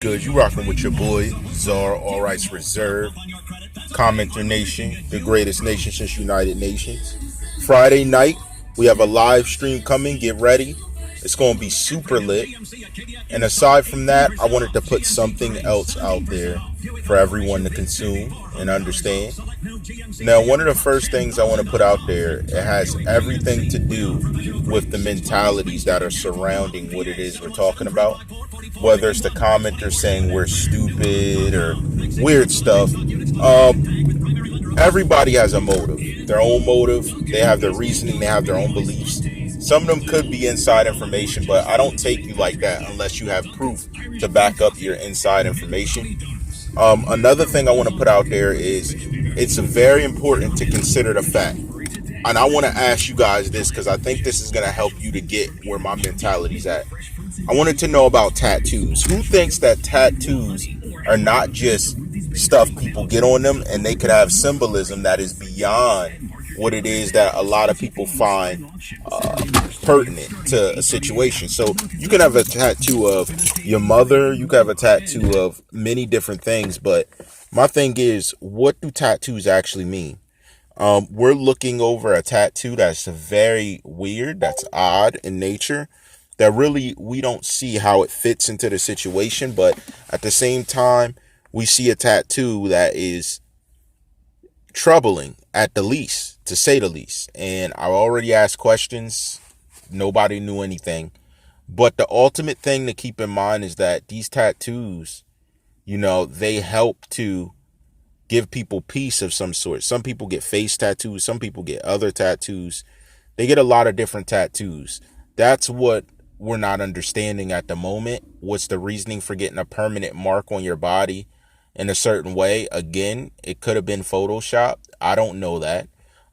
Good, you rocking with your boy Czar, All Rights Reserved, Commenter Nation, the greatest nation since United Nations. Friday night, we have a live stream coming. Get ready. It's going to be super lit. And aside from that, I wanted to put something else out there for everyone to consume and understand. Now, one of the first things I want to put out there, it has everything to do with the mentalities that are surrounding what it is we're talking about. Whether it's the commenters saying we're stupid or weird stuff, everybody has a motive, their own motive. They have their reasoning, they have their own beliefs. Some of them could be inside information, but I don't take you like that unless you have proof to back up your inside information. Another thing I want to put out there is it's very important to consider the fact, and I want to ask you guys this because I think this is going to help you to get where my mentality's at. I wanted to know about tattoos. Who thinks that tattoos are not just stuff people get on them and they could have symbolism that is beyond what it is that a lot of people find pertinent to a situation? So you can have a tattoo of your mother, you can have a tattoo of many different things, but my thing is, what do tattoos actually mean? We're looking over a tattoo that's very weird, that's odd in nature, that really we don't see how it fits into the situation, but at the same time, we see a tattoo that is troubling at the least, to say the least. And I already asked questions. Nobody knew anything. But the ultimate thing to keep in mind is that these tattoos, they help to give people peace of some sort. Some people get face tattoos. Some people get other tattoos. They get a lot of different tattoos. That's what we're not understanding at the moment. What's the reasoning for getting a permanent mark on your body in a certain way? Again, it could have been photoshopped. I don't know that.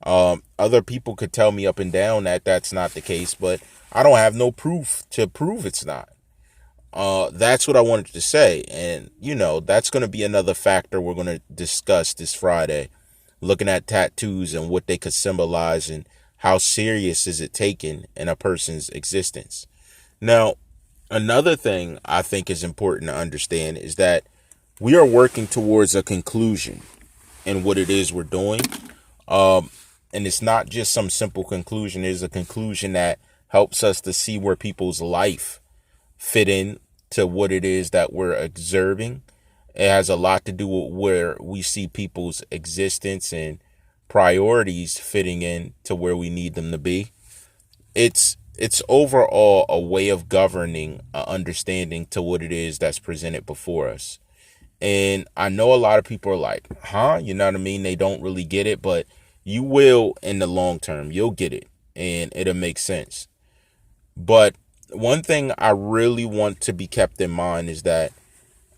Other people could tell me up and down that that's not the case, but I don't have no proof to prove it's not. That's what I wanted to say. And, that's going to be another factor we're going to discuss this Friday, looking at tattoos and what they could symbolize and how serious is it taken in a person's existence. Now, another thing I think is important to understand is that we are working towards a conclusion in what it is we're doing. And it's not just some simple conclusion. It's a conclusion that helps us to see where people's life fit in to what it is that we're observing. It has a lot to do with where we see people's existence and priorities fitting in to where we need them to be. It's overall a way of governing, understanding to what it is that's presented before us. And I know a lot of people are like, you know what I mean? They don't really get it, but you will in the long term. You'll get it and it'll make sense. But one thing I really want to be kept in mind is that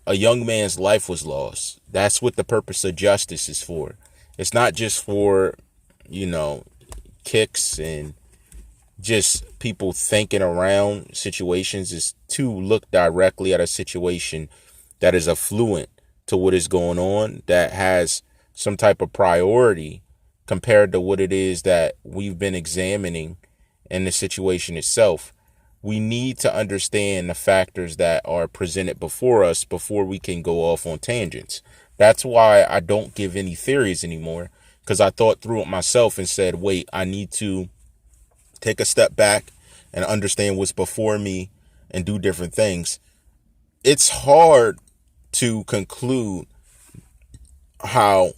a young man's life was lost. That's what the purpose of justice is for. It's not just for, kicks and just people thinking around situations. Is to look directly at a situation that is affluent to what is going on, that has some type of priority compared to what it is that we've been examining in the situation itself. We need to understand the factors that are presented before us before we can go off on tangents. That's why I don't give any theories anymore, because I thought through it myself and said, wait, I need to take a step back and understand what's before me and do different things. It's hard to conclude how,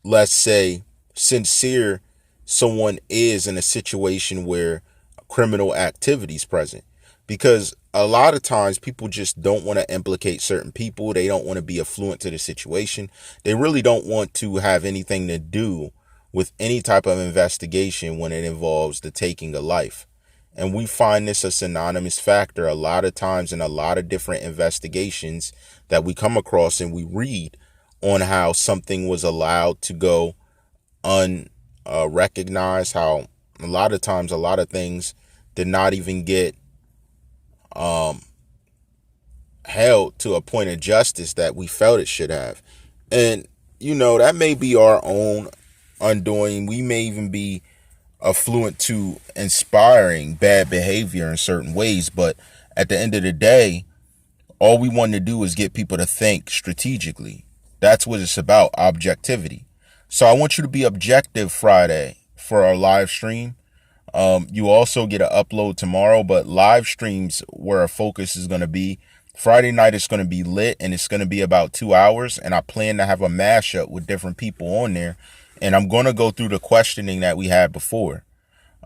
let's say, sincere someone is in a situation where criminal activity is present, because a lot of times people just don't want to implicate certain people. They don't want to be affluent to the situation. They really don't want to have anything to do with any type of investigation when it involves the taking of life. And we find this a synonymous factor a lot of times in a lot of different investigations that we come across, and we read on how something was allowed to go unrecognized, how a lot of times a lot of things did not even get held to a point of justice that we felt it should have. And, that may be our own undoing. We may even be affluent to inspiring bad behavior in certain ways, but at the end of the day, All we want to do is get people to think strategically. That's what it's about, objectivity. So I want you to be objective Friday for our live stream. You also get an upload tomorrow, but live streams where our focus is going to be. Friday night is going to be lit, and it's going to be about 2 hours, and I plan to have a mashup with different people on there, and I'm going to go through the questioning that we had before.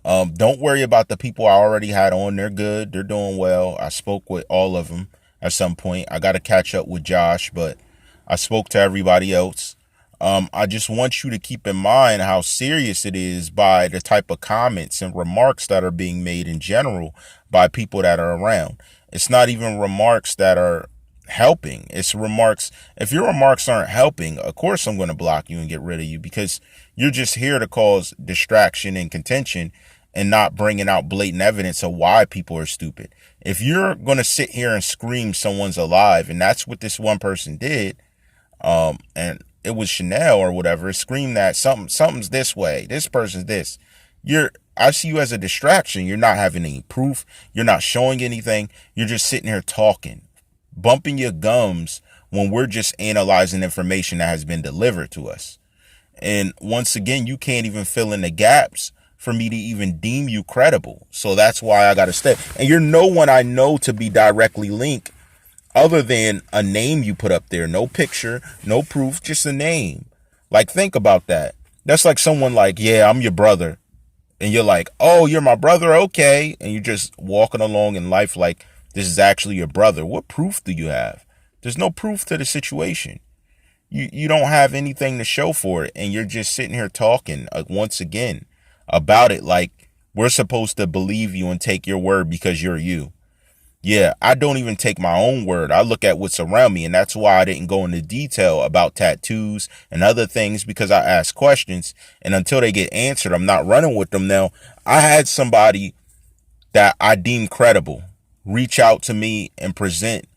Don't worry about the people I already had on. They're good. They're doing well. I spoke with all of them at some point. I got to catch up with Josh, but I spoke to everybody else. I just want you to keep in mind how serious it is by the type of comments and remarks that are being made in general by people that are around. It's not even remarks that are helping. It's remarks. If your remarks aren't helping, of course I'm going to block you and get rid of you, because you're just here to cause distraction and contention and not bringing out blatant evidence of why people are stupid. If you're going to sit here and scream someone's alive, and that's what this one person did, and it was Chanel or whatever, scream that something's this way, this person's this. I see you as a distraction. You're not having any proof. You're not showing anything. You're just sitting here talking, bumping your gums when we're just analyzing information that has been delivered to us. And once again, you can't even fill in the gaps for me to even deem you credible. So that's why I got to stay. And you're no one I know to be directly linked other than a name you put up there. No picture, no proof, just a name. Like, think about that. That's like someone like, yeah, I'm your brother. And you're like, oh, you're my brother. Okay. And you're just walking along in life like this is actually your brother. What proof do you have? There's no proof to the situation. You don't have anything to show for it. And you're just sitting here talking once again about it like we're supposed to believe you and take your word because you're you. Yeah, I don't even take my own word. I look at what's around me, and that's why I didn't go into detail about tattoos and other things, because I ask questions, and until they get answered, I'm not running with them. Now, I had somebody that I deem credible reach out to me and present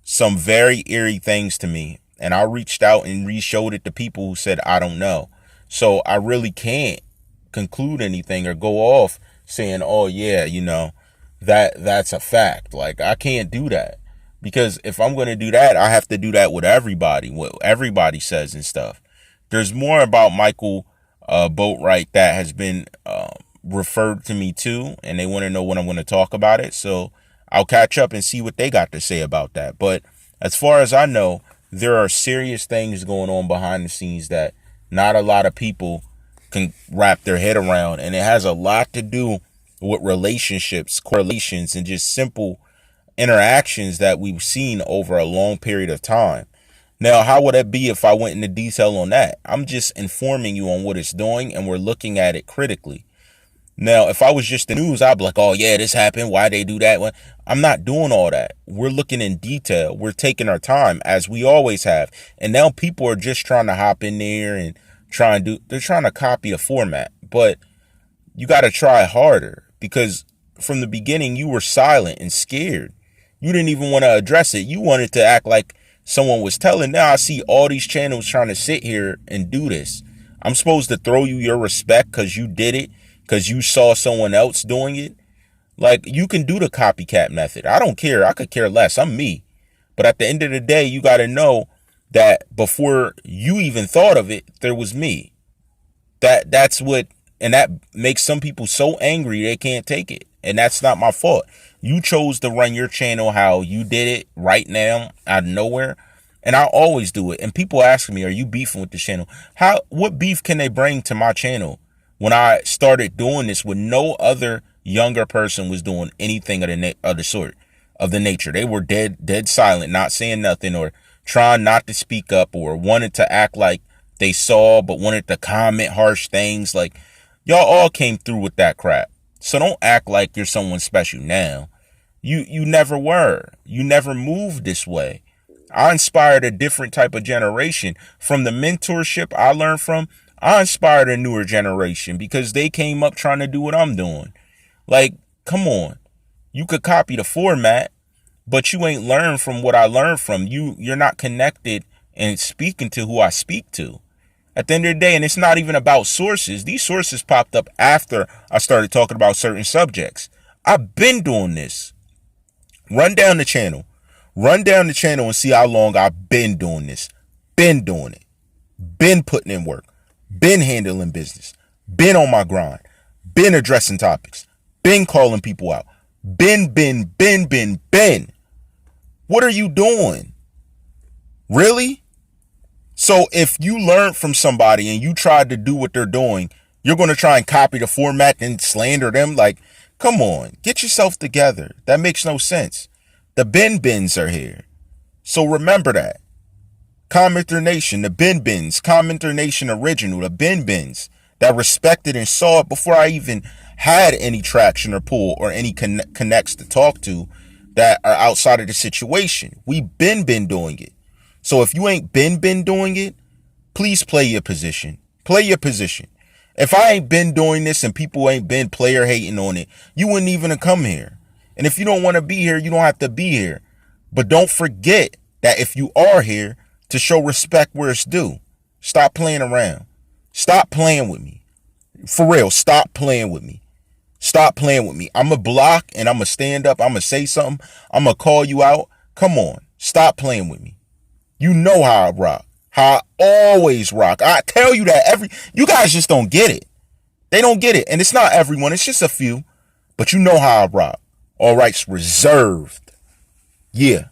some very eerie things to me, and I reached out and re-showed it to people who said, I don't know. So I really can't conclude anything or go off saying, oh yeah, that's a fact. Like, I can't do that, because if I'm going to do that, I have to do that with everybody, what everybody says and stuff. There's more about Michael Boatwright that has been referred to me too, and they want to know when I'm going to talk about it. So I'll catch up and see what they got to say about that. But as far as I know, there are serious things going on behind the scenes that not a lot of people can wrap their head around, and it has a lot to do with relationships, correlations, and just simple interactions that we've seen over a long period of time. Now, how would it be if I went into detail on that? I'm just informing you on what it's doing, and we're looking at it critically. Now, if I was just the news, I'd be like, oh yeah, this happened. Why they do that? I'm not doing all that. We're looking in detail. We're taking our time, as we always have. And now people are just trying to hop in there and they're trying to copy the format. But you got to try harder, because from the beginning, you were silent and scared. You didn't even want to address it. You wanted to act like someone was telling. Now I see all these channels trying to sit here and do this. I'm supposed to throw you your respect because you did it, because you saw someone else doing it. Like, you can do the copycat method. I don't care. I could care less. I'm me. But at the end of the day, you got to know that before you even thought of it, there was me. That's what, and that makes some people so angry they can't take it. And that's not my fault. You chose to run your channel how you did it right now, out of nowhere. And I always do it. And people ask me, are you beefing with the channel? What beef can they bring to my channel when I started doing this when no other younger person was doing anything of the sort, of the nature? They were dead silent, not saying nothing, or trying not to speak up, or wanted to act like they saw, but wanted to comment harsh things. Like, y'all all came through with that crap. So don't act like you're someone special now. You never were. You never moved this way. I inspired a different type of generation. From the mentorship I learned from, I inspired a newer generation because they came up trying to do what I'm doing. Like, come on. You could copy the format, but you ain't learned from what I learned from. You're not connected and speaking to who I speak to. At the end of the day, and it's not even about sources. These sources popped up after I started talking about certain subjects. I've been doing this. Run down the channel. Run down the channel and see how long I've been doing this. Been doing it. Been putting in work. Been handling business. Been on my grind. Been addressing topics. Been calling people out. Been. What are you doing? Really? So if you learn from somebody and you tried to do what they're doing, you're going to try and copy the format and slander them? Like, come on, get yourself together. That makes no sense. The bins are here. So remember that. Commenter Nation, the bins, Commenter Nation original, the bins that respected and saw it before I even had any traction or pull or any connects to talk to that are outside of the situation. We been doing it. So if you ain't been doing it, please play your position. Play your position. If I ain't been doing this and people ain't been player hating on it, you wouldn't even have come here. And if you don't want to be here, you don't have to be here. But don't forget that if you are here, to show respect where it's due. Stop playing around. Stop playing with me. For real, stop playing with me. Stop playing with me. I'm going to block and I'm going to stand up. I'm going to say something. I'm going to call you out. Come on. Stop playing with me. You know how I rock. How I always rock. I tell you that you guys just don't get it. They don't get it. And it's not everyone. It's just a few. But you know how I rock. All rights reserved. Yeah.